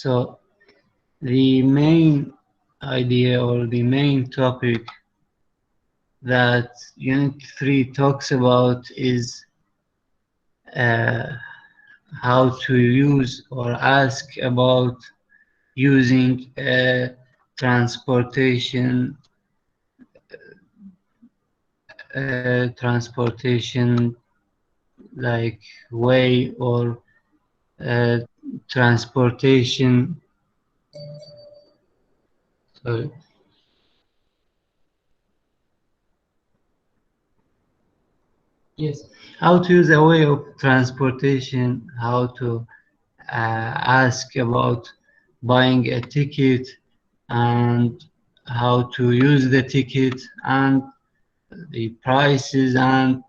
So the main idea or the main topic that Unit 3 talks about is how to use or ask about using a transportation like way or transportation. Sorry. Yes, how to use a way of transportation, how to ask about buying a ticket and how to use the ticket and the prices and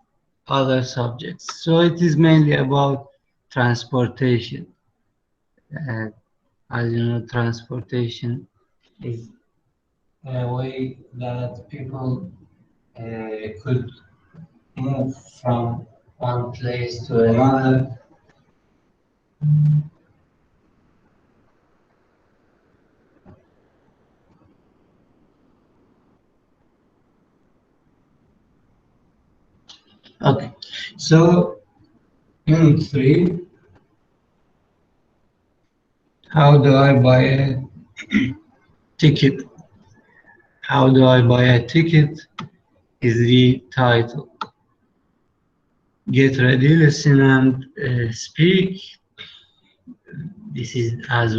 other subjects. So it is mainly about transportation. Uh, as you know, transportation is a way that people could move from one place to another. Okay, so Unit 3, how do I buy a ticket? How do I buy a ticket is the title. Get ready, listen and speak. This is as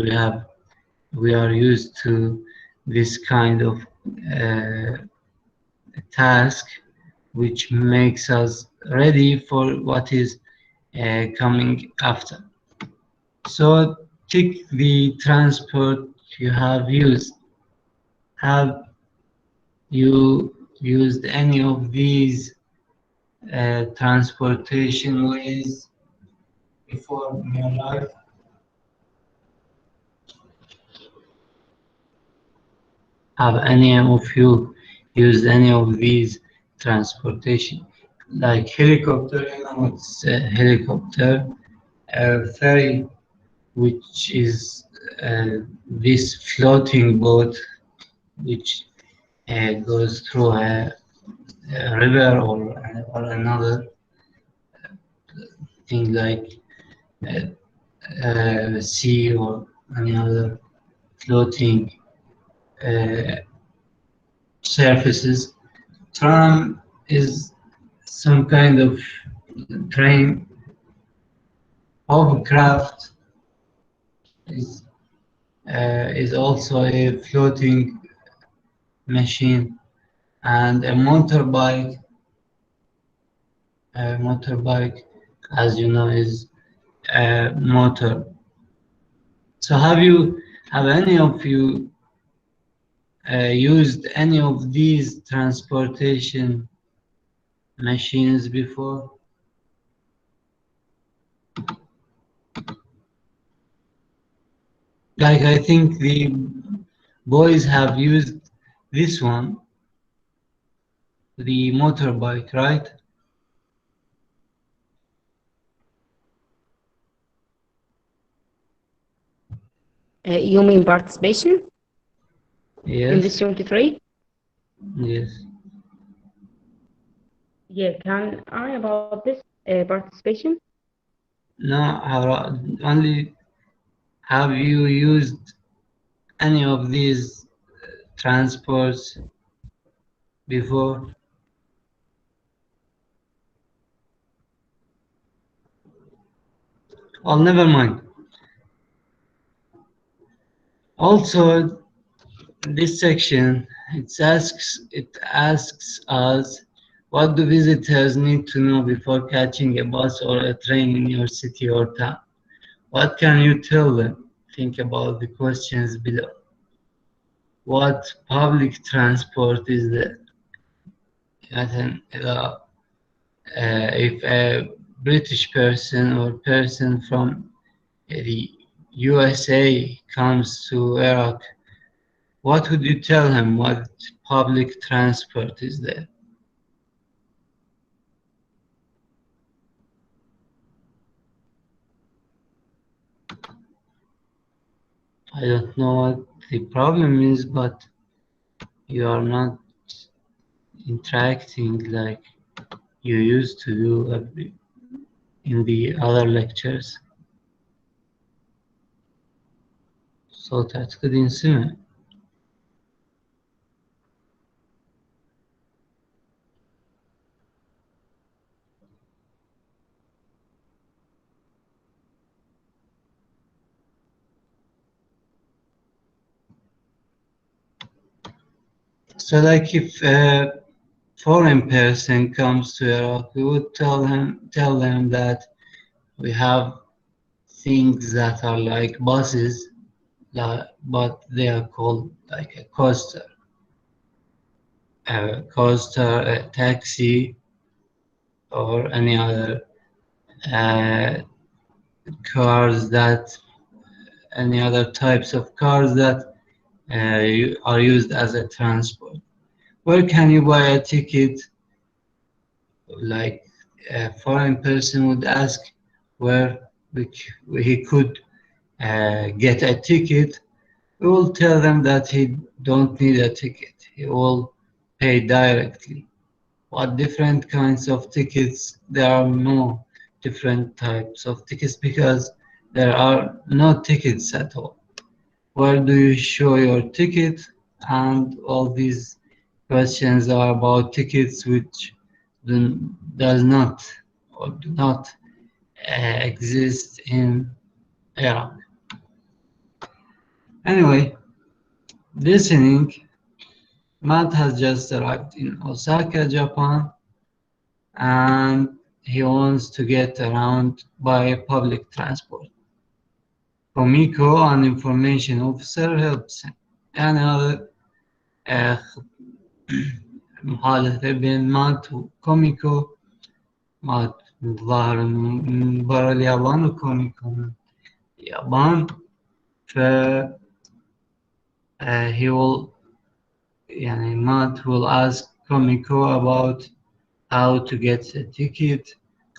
we are used to this kind of uh, task which makes us ready for what is coming after. So tick the transport you have used. Have you used any of these transportation ways before in your life? Have any of you used any of these transportation? Like helicopter, you know, it's a helicopter, a ferry, which is this floating boat which goes through a river or another thing like sea or any other floating uh, surfaces. Tram is some kind of train. Hovercraft is also a floating machine, and a motorbike. A motorbike, as you know, is a motor. So have any of you used any of these transportation machines before? Like I think the boys have used this one, the motorbike, right? You mean participation in this Yes, 23? yes. Yeah, can I about this participation? No, only have you used any of these transports before? Well, never mind. Also, this section it asks us what do visitors need to know before catching a bus or a train in your city or town? What can you tell them? Think about the questions below. What public transport is there? If a British person or person from the USA comes to Iraq, what would you tell him? What public transport is there? I don't know what the problem is, but you are not interacting like you used to do in the other lectures. صوتك ينسمع. So like if a foreign person comes to Iraq, we would tell them that we have things that are like buses, but they are called like a coaster, a taxi, or any other uh, cars that any other types of cars that are used as a transport. Where can you buy a ticket? Like a foreign person would ask where he could get a ticket. We will tell them that he don't need a ticket. He will pay directly. What different kinds of tickets? There are no different types of tickets because there are no tickets at all. Where do you show your ticket? And all these questions are about tickets which does not or do not exist in Iraq. Anyway, listening, Matt has just arrived in Osaka, Japan, and he wants to get around by public transport. Komiko, an information officer, helps him. Another محادثة بين مات وكوميكو مات الظاهر من برا اليابان وكوميكو من اليابان ف he will يعني Matt will ask Komiko about how to get a ticket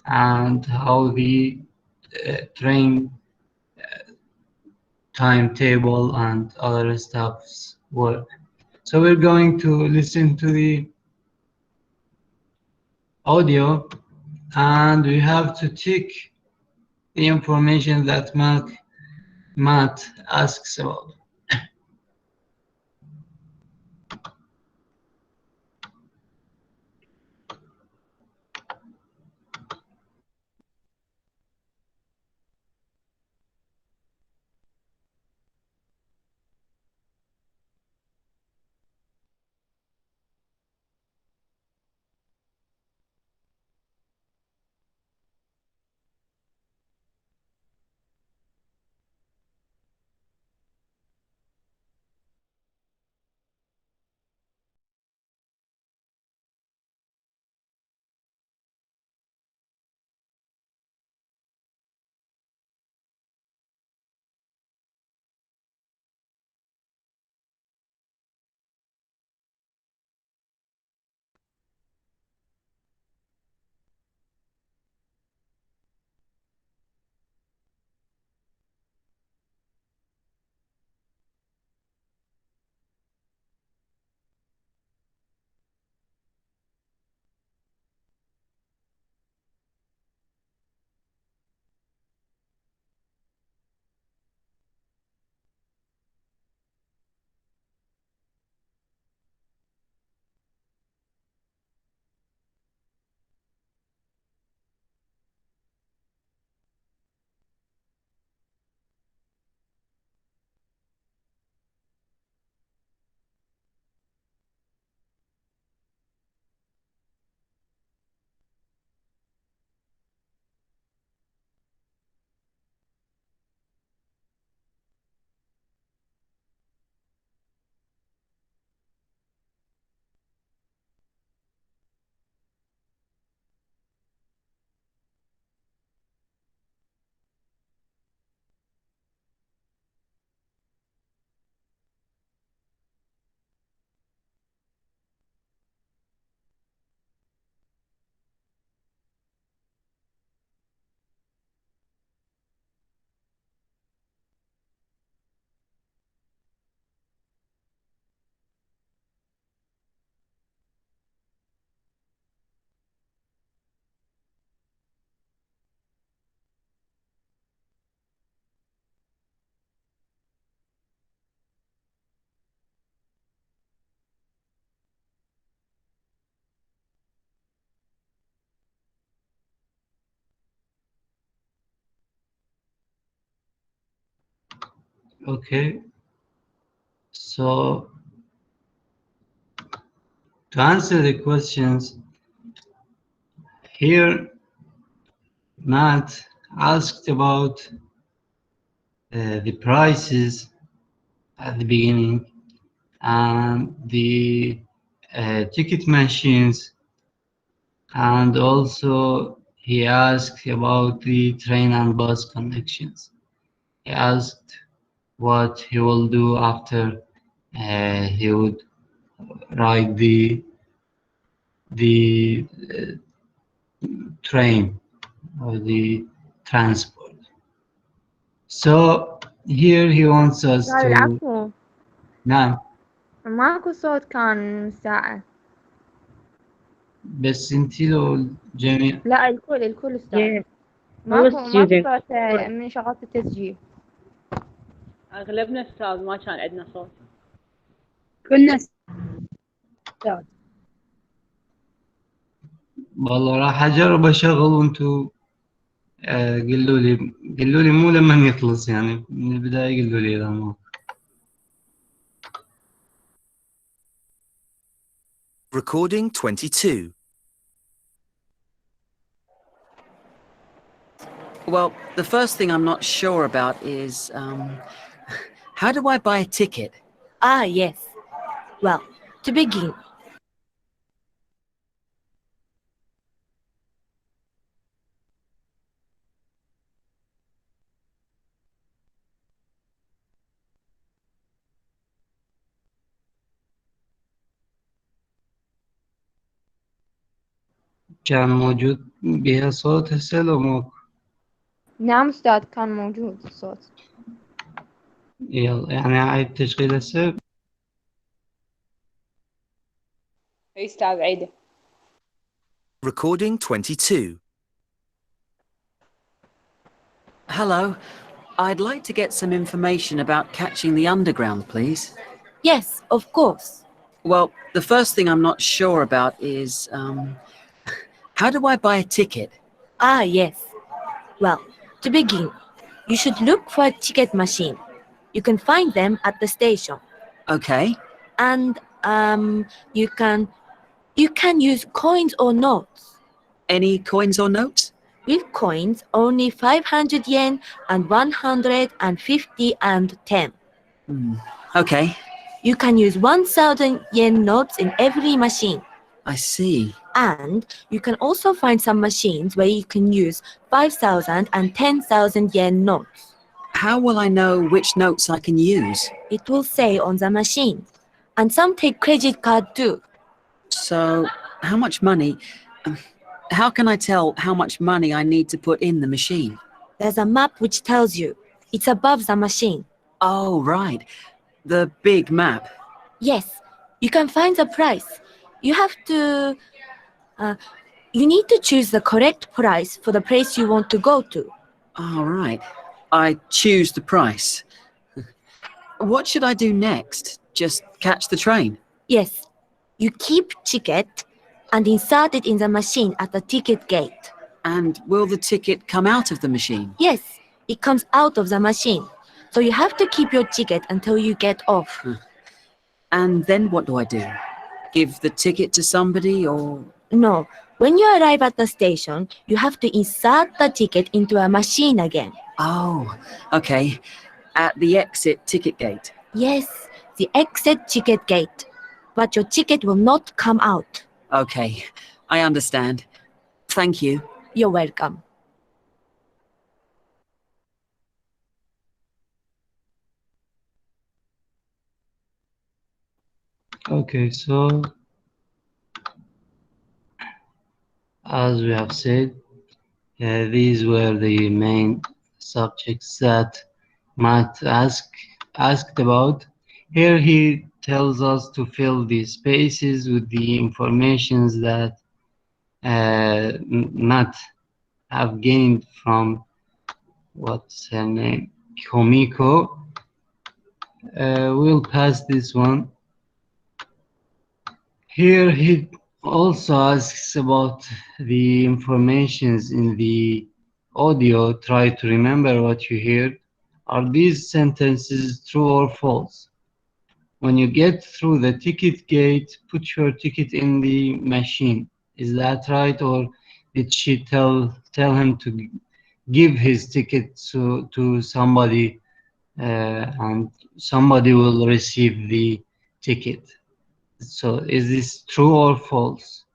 and how the train timetable and other stuffs work. So we're going to listen to the audio and we have to tick the information that Matt asks about. Okay, so to answer the questions, here Matt asked about the prices at the beginning and the ticket machines, and also he asked about the train and bus connections. He asked what he will do after he would ride the train or the transport. So here he wants us قال to العفو نعم ماكو صوت كان ساعة. بس انتي لو جميع لا الكل أستاذ. Yeah, I was ماكو student. صوت من شغلت التسجيل. أغلبنا أستاذ ما كان عندنا صوت. كنا أستاذ. والله راح اجرب اشغل وانتو قولوا لي مو لما يخلص يعني من البداية قولوا لي اذا ما Recording 22. Well, the first thing I'm not sure about is, how do I buy a ticket? Ah, yes. Well, to begin, كان موجود بها صوت هسه لو ماكو؟ نعم أستاذ كان موجود الصوت. يلا يعني عيد تشغيل هسه. أي أستاذ عيدة. Recording 22. Hello, I'd like to get some information about catching the underground, please. yes, of course. Well, the first thing I'm not sure about is, how do I buy a ticket? Ah, yes. Well, to begin, you should look for a ticket machine. You can find them at the station. Okay, And you can use coins or notes. any coins or notes? With coins, only 500 yen and 150 and 10. Okay, You can use 1,000 yen notes in every machine. I see. And you can also find some machines where you can use 5,000 and 10,000 yen notes. How will I know which notes I can use? It will say on the machine. And some take credit card too. So, how much money? How can I tell how much money I need to put in the machine? There's a map which tells you. It's above the machine. Oh, right. The big map. Yes, you can find the price. You have to. You need to choose the correct price for the place you want to go to. All right. I choose the price. What should I do next? Just catch the train? Yes, you keep ticket and insert it in the machine at the ticket gate. And will the ticket come out of the machine? Yes, it comes out of the machine. So you have to keep your ticket until you get off. And then what do I do? Give the ticket to somebody or... No, when you arrive at the station, you have to insert the ticket into a machine again. Oh, okay. At the exit ticket gate. Yes, the exit ticket gate. But your ticket will not come out. Okay, I understand. Thank you. You're welcome. Okay, so as we have said, these were the main subjects that Matt asked about. Here he tells us to fill the spaces with the informations that Matt have gained from what's her name, Komiko. We'll pass this one. Here he also asks about the informations in the audio. Try to remember what you hear. Are these sentences true or false? When you get through the ticket gate, put your ticket in the machine. Is that right? Or did she tell him to give his ticket to somebody and somebody will receive the ticket? So is this true or false?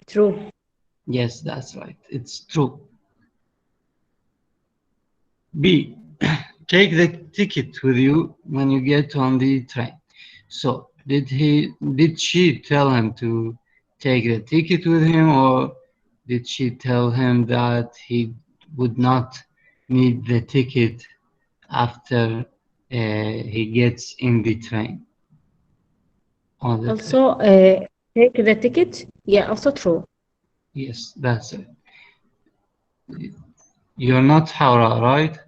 True. Yes, that's right. It's true. B. Take the ticket with you when you get on the train. So did she tell him to take the ticket with him, or did she tell him that he would not need the ticket after he gets in the train? On the train. Also, take the ticket. Yeah, also true. Yes, that's it. You're not Haura, right?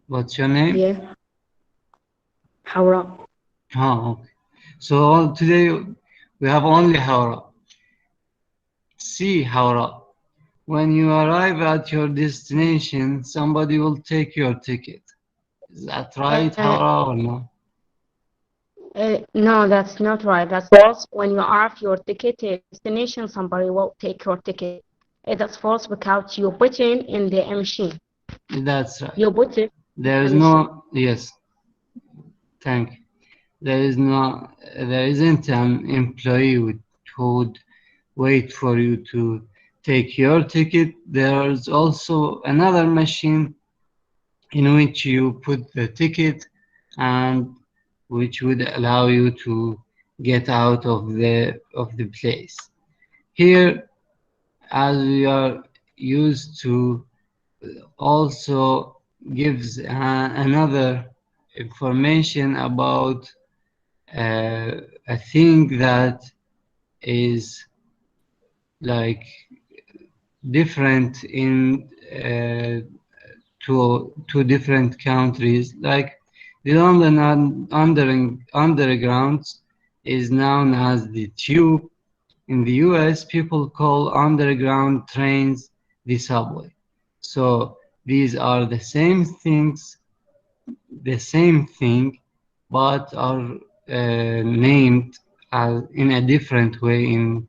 What's your name? Yeah. Hawra. Oh, okay. So today we have only Haura. See, Haura, when you arrive at your destination, somebody will take your ticket. Is that right, Haura, or no? No, that's not right. That's false. When you arrive your ticket destination, somebody will take your ticket. That's false because you put in the machine. That's right. You put it. There is no, yes, thank you. There isn't an employee who would wait for you to take your ticket. There's also another machine in which you put the ticket and which would allow you to get out of the place. Here, as we are used to, also gives another information about a thing that is like different in two different countries. Like the London Underground is known as the Tube. In the US, people call underground trains the subway. So these are the same things, but are named in a different way in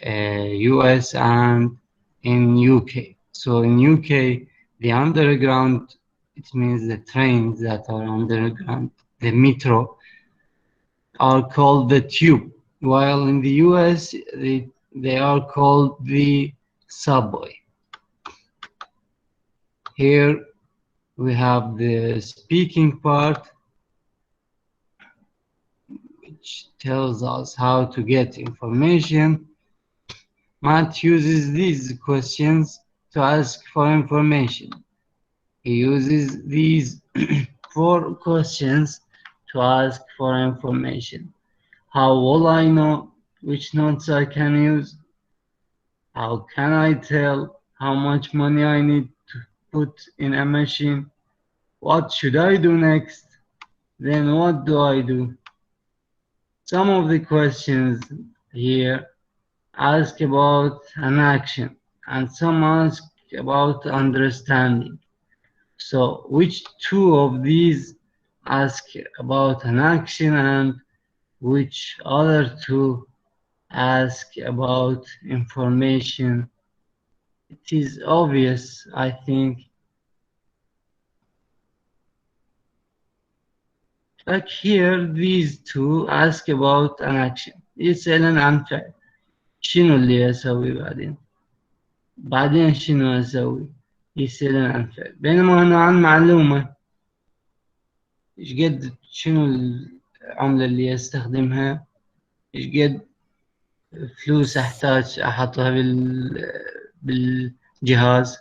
US and in UK. So in UK, the underground, it means the trains that are underground, the metro, are called the tube, while in the US, they are called the subway. Here we have the speaking part, which tells us how to get information. Matt uses these questions to ask for information. He uses these 4 questions to ask for information. How will I know which notes I can use? How can I tell how much money I need to put in a machine? What should I do next? Then what do I do? Some of the questions here ask about an action, and some ask about understanding. So which 2 of these ask about an action and which other 2 ask about information? It is obvious, I think. Like here, these 2 ask about an action. يسألن عن فعل. شنو اللي أسوي بعدين شنو أسوي؟ يسألن عن فعل. بينما هنا عن معلومة. إيش قد شنو العملة اللي أستخدمها؟ إيش قد فلوس أحتاج أحطها بالجهاز؟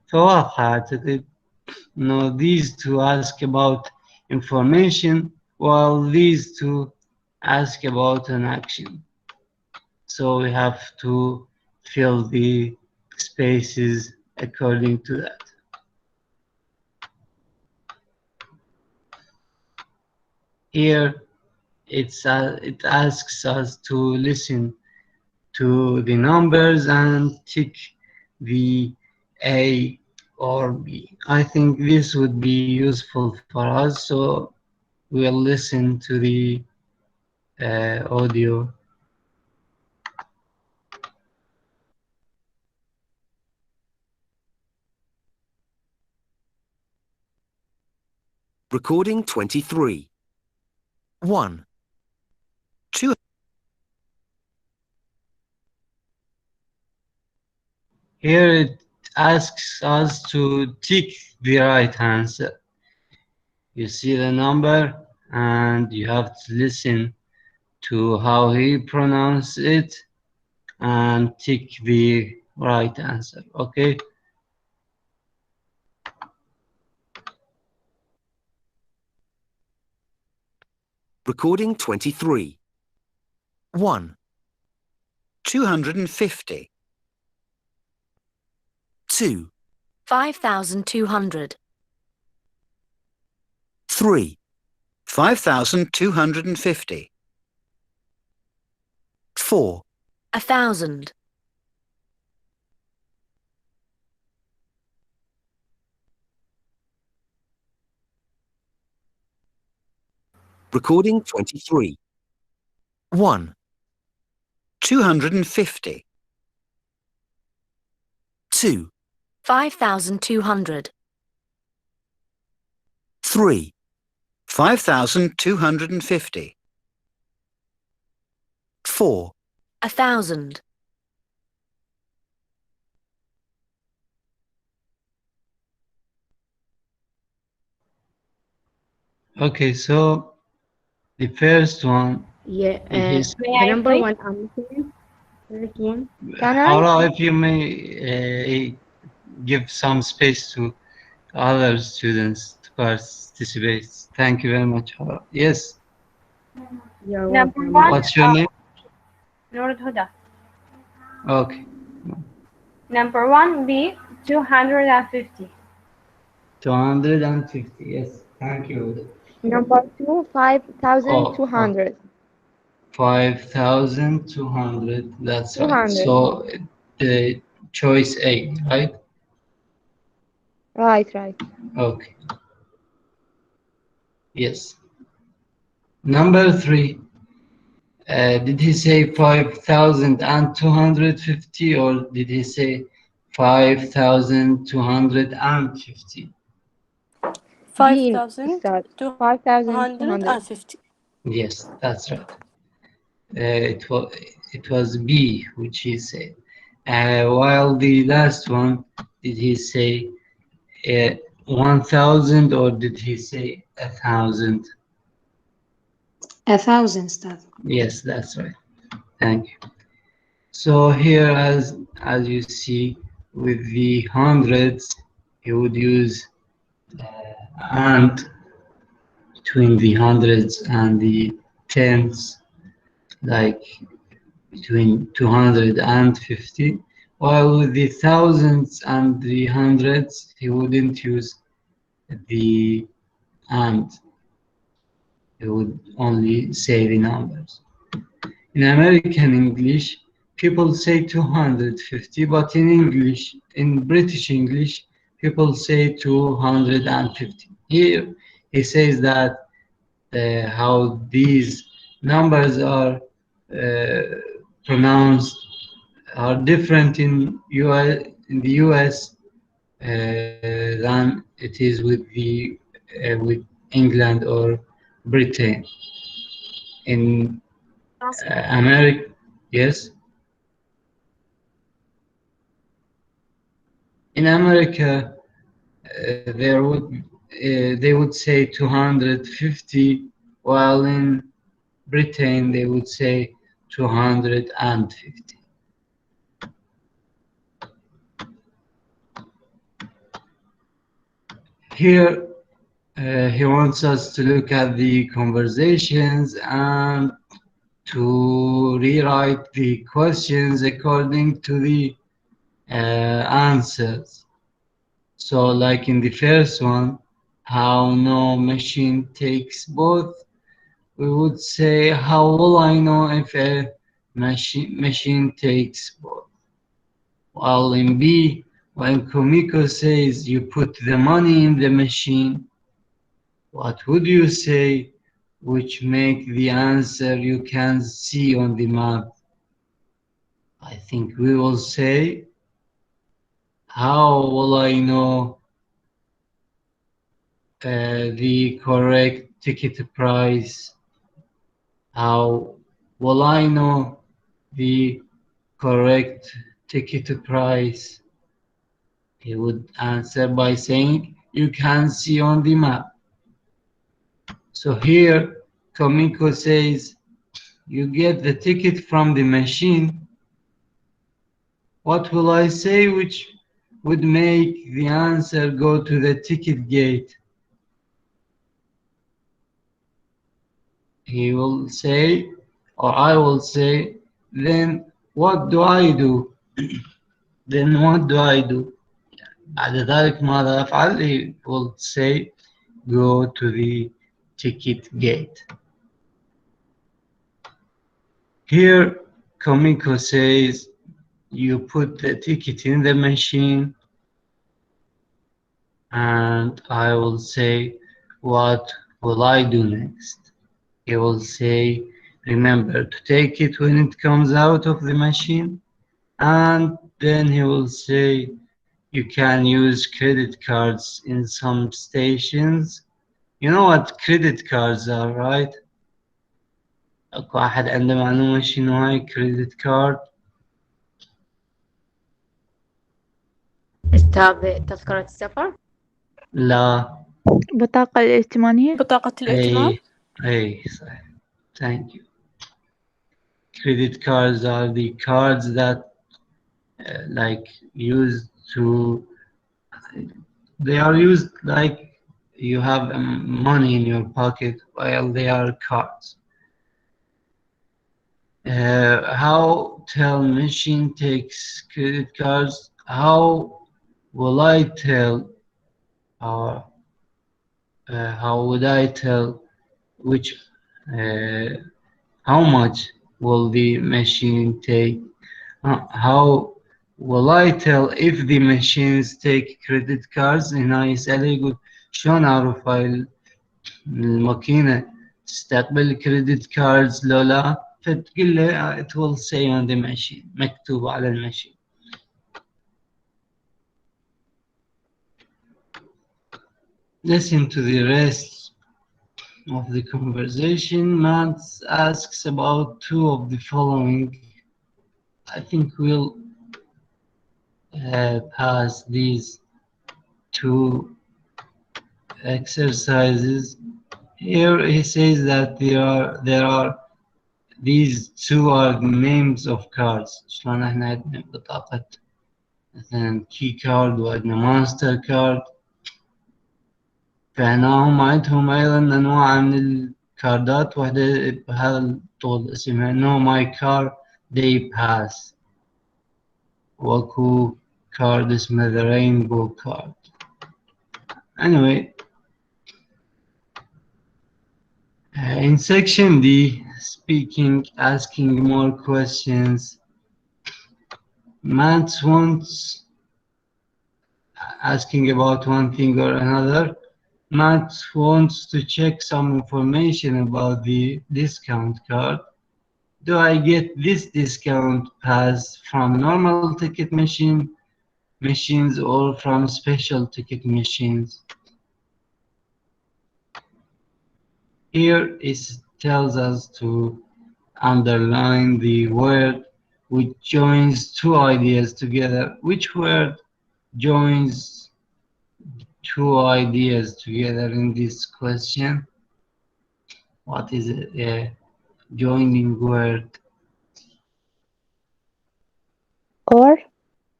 فواضحة أعتقد. No, these 2 ask about information, while these 2 ask about an action. So we have to fill the spaces according to that. Here, it asks us to listen to the numbers and tick the A or B. I think this would be useful for us, so we'll listen to the audio. Recording 23. 1, 2, Here it asks us to tick the right answer. You see the number and you have to listen to how he pronounces it and tick the right answer, okay? recording 23. 1, 250. 2, 5,200. 3, 5,250. 4, 1,000. 23. 1, 250. 2, 5,200. 3, 5,250. 4, 1,000. Okay, so the first one, Yeah, is the number one I'm missing. First one. Can I? Hara, if you may give some space to other students to participate. Thank you very much, Hara. Yes, You're Number welcome. one. what's your name? Noor Huda. Okay, Number one B 250. 250, yes, thank you. Number two 5,200. 5,200, that's right. 200. So the choice A, right? Right. Okay, yes. Number three, did he say 5,250 or did he say 5,250? 5,250. Yes, that's right. It was B, which he said. While the last one, did he say 1,000 or did he say 1,000? 1,000 stuff. Yes, that's right. Thank you. So here, as you see, with the hundreds, he would use and between the hundreds and the tens, like between 250, while with the thousands and the hundreds, he wouldn't use the and. He would only say the numbers. In American English, people say 250, but in English, in British English, people say 250. Here, he says that how these numbers are pronounced are different in the US than it is with England or Britain. In America, yes. In America, they would say 250, while in Britain they would say 250. Here, he wants us to look at the conversations and to rewrite the questions according to the answers. So like in the first one, how no machine takes both, we would say, how will I know if a machine takes both? While in B, When Kumiko says you put the money in the machine, what would you say which make the answer you can see on the map? I think we will say, how will I know the correct ticket price? How will I know the correct ticket price? He would answer by saying, you can see on the map. So here, Komiko says, you get the ticket from the machine. What will I say which would make the answer go to the ticket gate? He will say, or I will say, then what do I do? Then what do I do? بعد ذلك ماذا أفعل? He will say, go to the ticket gate. Here, Komiko says, you put the ticket in the machine, and I will say, what will I do next? He will say, remember to take it when it comes out of the machine, and then he will say, you can use credit cards in some stations. You know what credit cards are, right? أكو واحد عنده معلومة شنو هاي credit card؟ أستاذ تذكرة السفر؟ لا. بطاقة الائتمانية. بطاقة الائتمان. أي صح. Thank you. Credit cards are the cards that like used to, they are used like you have money in your pocket while they are cards. How tell machine takes credit cards? How will I tell, or how would I tell which, how much will the machine take? How will I tell if the machines take credit cards؟ هنا يسأل يقول شلون أعرف هاي الماكينة تستقبل credit cards لو لا؟ فتقول له it will say on the machine، مكتوب على الماشين. Listen to the rest of the conversation. Matt asks about two of the following. I think we'll pass these two exercises. Here he says that there are these two are the names of cards. شلون احنا عندنا بطاقة مثلا key card وعندنا master card، فهنا هم عندهم أيضا أنواع من الكاردات، واحدة بهذا الطول اسمها No My Car Day Pass، واكو card اسمها The Rainbow Card. Anyway, in section D, asking more questions, Matt wants asking about one thing or another. Matt wants to check some information about the discount card. Do I get this discount pass from normal ticket machines or from special ticket machines? Here it tells us to underline the word which joins two ideas together. Which word joins two ideas together in this question? What is it? Joining word? Or.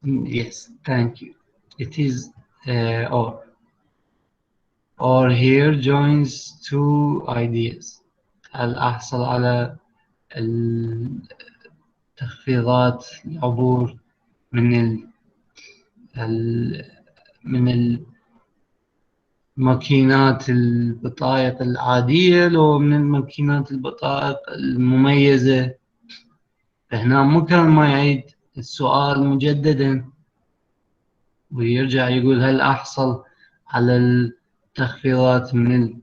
Yes, thank you. It is or. Or here joins two ideas. هل أحصل على التخفيضات العبور من ماكينات البطايق العادية لو من الماكينات البطايق المميزة؟ فهنا مو كان ما يعيد السؤال مجددا، ويرجع يقول هل أحصل على التخفيضات من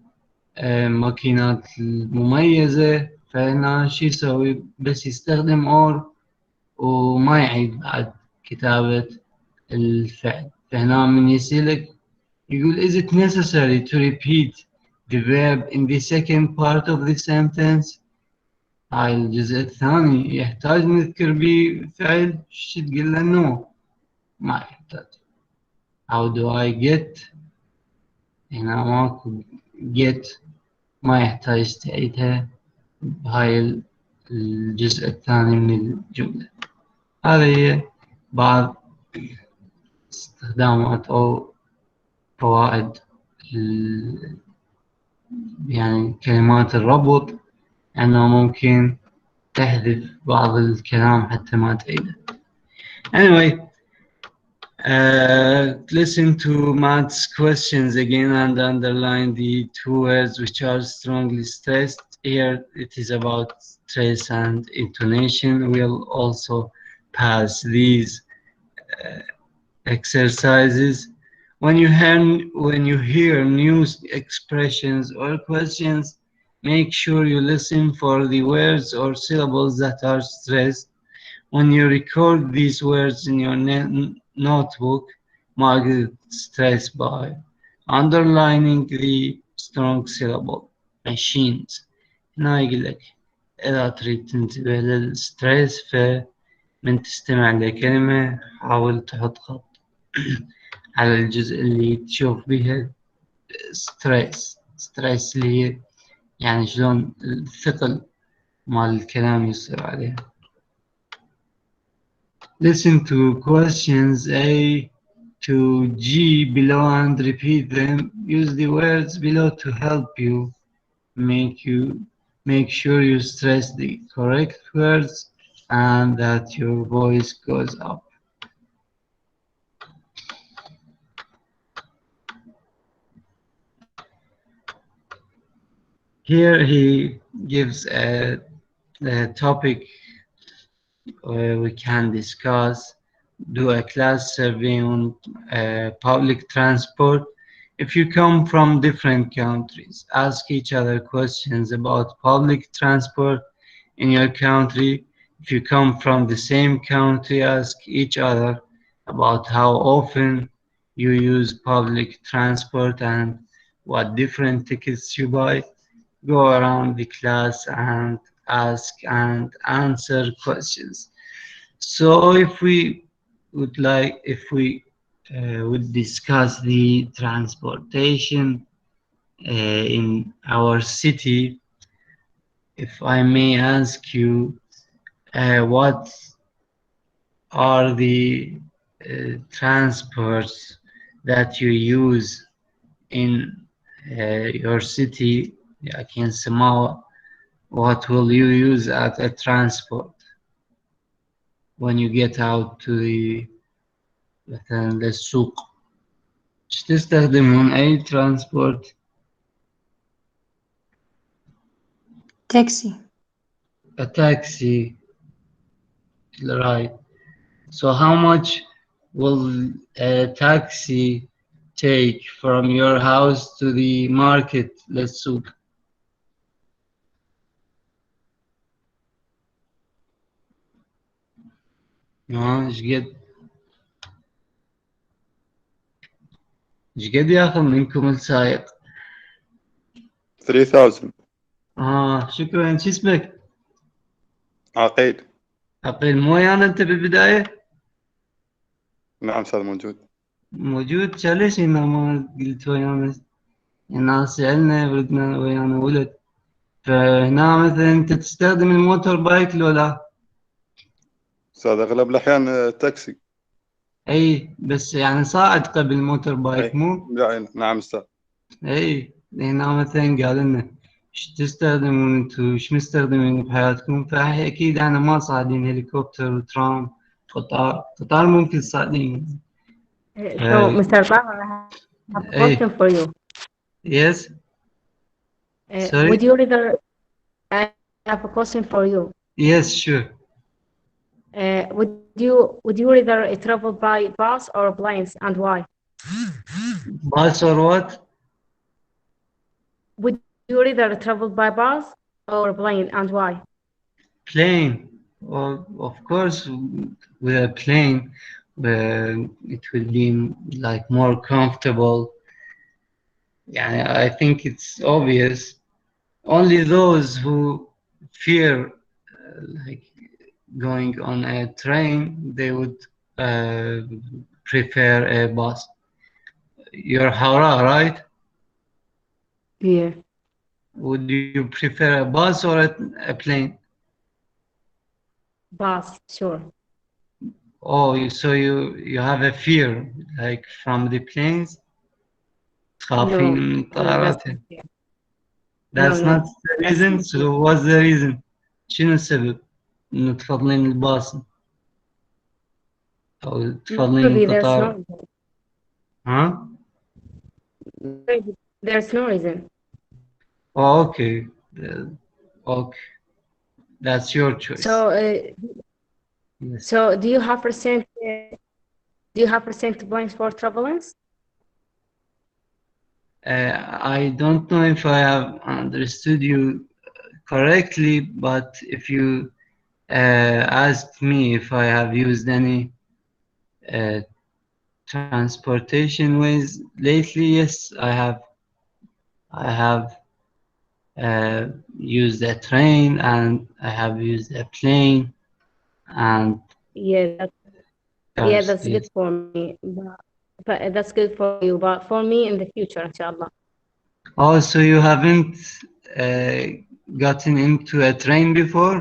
الماكينات المميزة. فهنا شو يسوي؟ بس يستخدم or وما يعيد بعد كتابة الفعل. فهنا من يسألك يقول is it necessary to repeat the verb in the second part of the sentence؟ هاي الجزء الثاني يحتاج نذكر به فعل؟ شو تقول له no ما يحتاج. how do I get؟ هنا ماكو get ما يحتاج تعيدها بهاي الجزء الثاني من الجملة. هذه هي بعض استخدامات أو فوائد يعني كلمات الربط، أنه ممكن تحذف بعض الكلام حتى ما تعيده. Anyway, listen to Matt's questions again and underline the two words which are strongly stressed. Here it is about stress and intonation. We'll also pass these exercises. When you hear new expressions or questions, make sure you listen for the words or syllables that are stressed. When you record these words in your notebook, mark the stress by underlining the strong syllable. Machines. هنا يقول لك إذا تريد تنتبه للستريس فمن تستمع لكلمة حاول تحط خط على الجزء اللي تشوف بها ستريس اللي هي يعني شلون الثقل مال الكلام يصير عليها. Listen to questions A to G below and repeat them. Use the words below to help you. Make sure you stress the correct words and that your voice goes up. Here he gives a topic we can discuss. Do a class survey on public transport. If you come from different countries, ask each other questions about public transport in your country. If you come from the same country, ask each other about how often you use public transport and what different tickets you buy. Go around the class and ask and answer questions. So if we would discuss the transportation in our city, if I may ask you, what are the transports that you use in your city? I can somehow, what will you use at a transport when you get out to the مثلا للسوق؟ ايش تستخدمون أي transport؟ Taxi. A taxi, right? So how much will a taxi take from your house to the market للسوق؟ ايش قد ياخذ منكم السائق؟ 3000. شكرا. شو اسمك؟ عقيل. عقيل. مو ويانا انت بالبداية؟ نعم أستاذ موجود. موجود. ليش هنا ما قلت ويانا؟ الناس سألنا ولدنا ويانا ولد. فهنا مثلا انت تستخدم الموتور بايك لو لا؟ أستاذ أغلب الأحيان تاكسي. اي بس يعني صاعد قبل الموتور بايك مو؟ لا نعم أستاذ. اي هنا مثلا قال لنا ايش تستخدمون انتم؟ ايش مستخدمين بحياتكم؟ فاكيد انا ما صاعدين هليكوبتر وترام قطار ممكن صاعدين. So, Mr. Bahar, I have a question for you. Yes. Sorry? Would you rather? I have a question for you. Yes, sure. Would you rather travel by bus or planes, and why? Bus or what? Would you rather travel by bus or plane, and why? Plane. Well, of course, with a plane, it will be like more comfortable. Yeah, I think it's obvious. Only those who fear like going on a train, they would prefer a bus. You're Hara, right? Yeah. Would you prefer a bus or a plane? Bus, sure. Oh, so you have a fear like from the planes? تخافين No, من that's الطائرات؟ yeah. That's No, not no. the That's reason. not So true. what's the reason? شنو السبب إنه تفضلين الباص أو تفضلين Maybe there's no القطار؟ reason. ها؟ Maybe there's no reason. Oh, okay. Okay. That's your choice. So, Yes. so do you have recent plans for traveling? I don't know if I have understood you correctly, but if you asked me if I have used any transportation ways lately, yes, I have. I have used a train and I have used a plane and Yeah, cars, that's yes. good for me. But that's good for you. But for me in the future, inshallah. Oh, so you haven't gotten into a train before?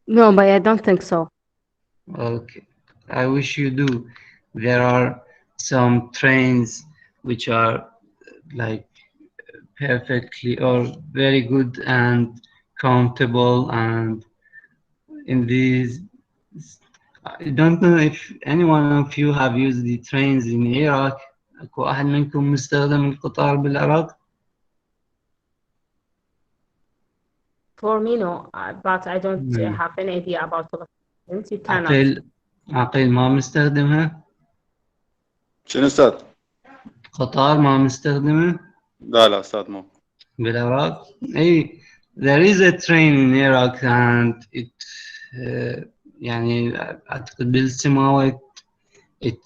No, but I don't think so. Okay, I wish you do. There are some trains which are like perfectly or very good and comfortable, and in these, I don't know if any one of you have used the trains in Iraq. أكو أحد منكم مستخدم القطار بالعراق؟ For me, no. But I don't have any idea about the things. You cannot. عقيل ما مستخدمها؟ شنو أستاذ؟ قطار ما مستخدمه؟ لا أستاذ مو. بالعراق؟ أي there is a train in Iraq and it يعني أعتقد بالسماوات it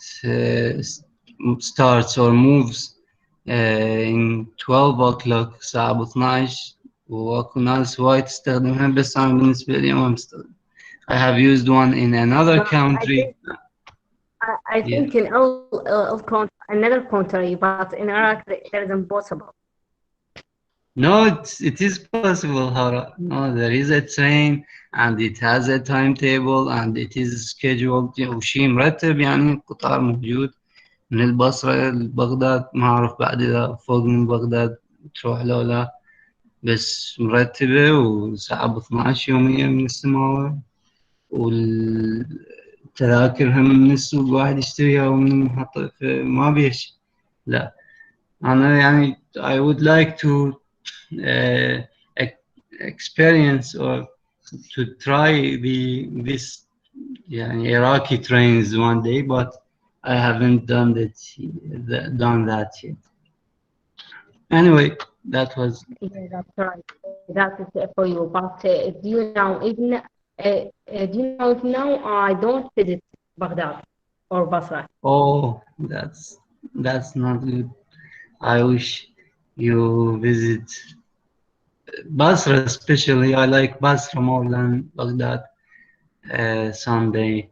starts or moves in 12 o'clock الساعة ب 12 وأكو ناس وايد تستخدمها بس أنا بالنسبة لي ما مستخدم. I have used one in another country. I think in another country, but in Iraq that is impossible. No, it is possible. No, there is a train and it has a timetable and it is scheduled وشي مرتب يعني القطار موجود من البصرة لبغداد. ما أعرف بعد إذا فوق من بغداد تروح لو لا، بس مرتبة وساعة ب 12 يوميا من السماوة، والتذاكر هم من السوق واحد يشتريها ومن المحطة، ما بيش. لا أنا يعني I would like to experience or to try this يعني Iraqi trains one day, but I haven't done that yet. Anyway, that was. Yeah, that's right. That is for you. But do you know if now I don't visit Baghdad or Basra? Oh, that's not good. I wish you visit Basra, especially. I like Basra more than Baghdad. Someday,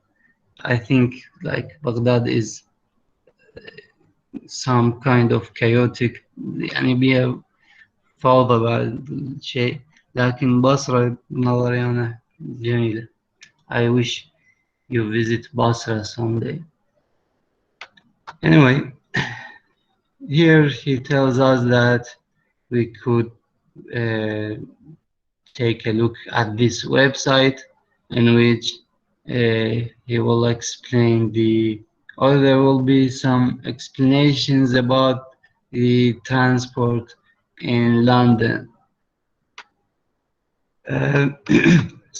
I think like Baghdad is some kind of chaotic. يعني بيها فوضى بعد الشيء، لكن بصرة نظري أنا جميلة. I wish you visit Basra someday. Anyway, here he tells us that we could take a look at this website in which he will explain or there will be some explanations about the transport in London.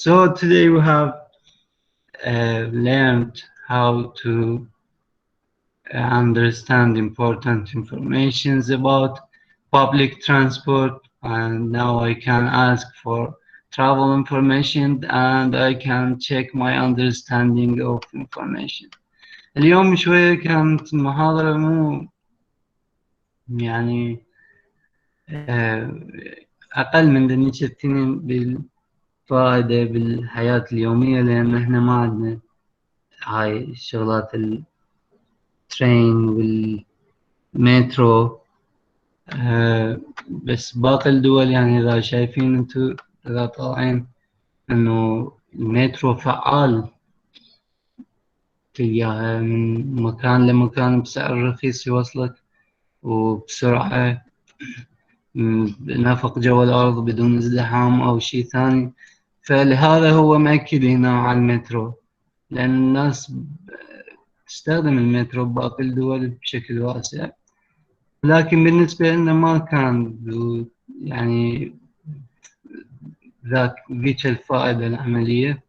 So today we have learned how to understand important informations about public transport, and now I can ask for travel information and I can check my understanding of information. اليوم شوية كانت المحاضرة مو يعني أقل من دنيش التنين بالفائدة بالحياة اليومية، لأن إحنا ما عندنا هاي شغلات الترين والمترو. بس باقي الدول يعني إذا شايفين أنتوا إذا طالعين إنه المترو فعال، تلقاها من مكان لمكان بسعر رخيص يوصلك وبسرعة نفق جو الأرض بدون ازدحام أو شيء ثاني. فلهذا هو مأكد هنا على المترو، لأن الناس تستخدم المترو بباقي الدول بشكل واسع، لكن بالنسبة لنا ما كان يعني ذيك الفائدة العملية.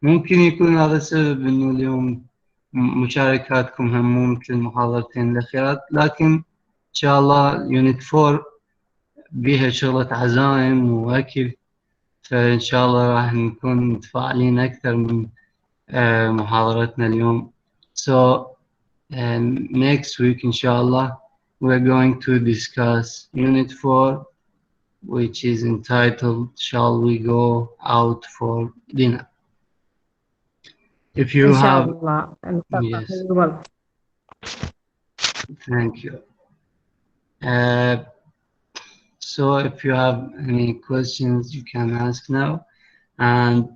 ممكن يكون هذا السبب إنه اليوم مشاركاتكم هم مو مثل المحاضرتين الأخيرات، لكن إن شاء الله يونت 4 بيها شغلة عزائم وأكل، فإن شاء الله راح نكون متفاعلين أكثر من محاضرتنا اليوم. So next week inshallah we're going to discuss unit 4, which is entitled Shall We Go Out for Dinner? If you إن شاء have الله. yes, You're welcome. thank you. So if you have any questions you can ask now, and